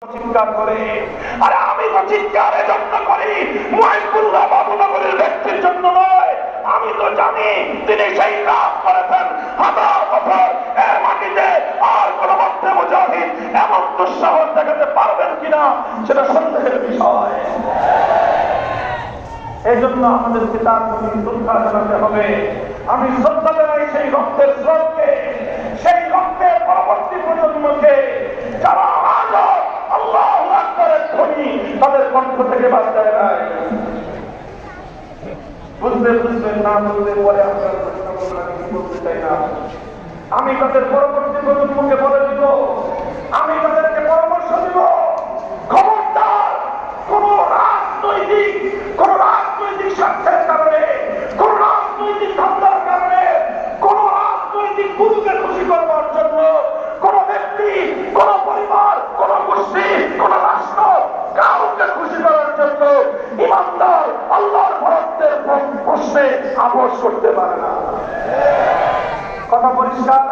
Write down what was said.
চিৎকার করে, আর আমি তো চিৎকারের জন্য করি মুহিবুল্লাহ বাবুনগরের ব্যক্তির জন্য নয়। আমি তো জানি তিনি সেই কাজ করেছেন হাজার বছর এর মাটিতে, আর কোন মধ্যে মুজাহিদ এমন দুঃসাহস দেখাতে পারবেন কিনা সেটা সন্দেহের বিষয়। এই জন্য আমাদেরকে তার প্রতি শ্রদ্ধা জানাতে হবে। আমি শ্রদ্ধা জানাই সেই রক্তের স্রোতকে, সেই রক্তের পরবর্তী প্রজন্মকে, যারা আজও আল্লাহু আকবারের ধ্বনি তাদের কণ্ঠ থেকে বাদ দেয় নাই। বুঝবেন না বুঝলে পরে আপনার প্রশ্ন করলে আমি বলতে চাই না। আমি তাদের পরবর্তী প্রজন্মকে বলে দিব, আমি তাদেরকে পরামর্শ দিব, খবরদার কোন রাজনৈতিক স্বার্থের কারণে, কোন রাজনৈতিক ধান্দার কারণে, কোন রাজনৈতিক গুরুকে খুশি করবার জন্য কোন ব্যক্তি, কোন পরিবার, কোন গোষ্ঠী, কোন রাষ্ট্র কাউকে খুশি করার জন্য ইমানদার আল্লাহর ভক্তের প্রশ্নে আপোষ করতে পারে না। কথা পরিষ্কার।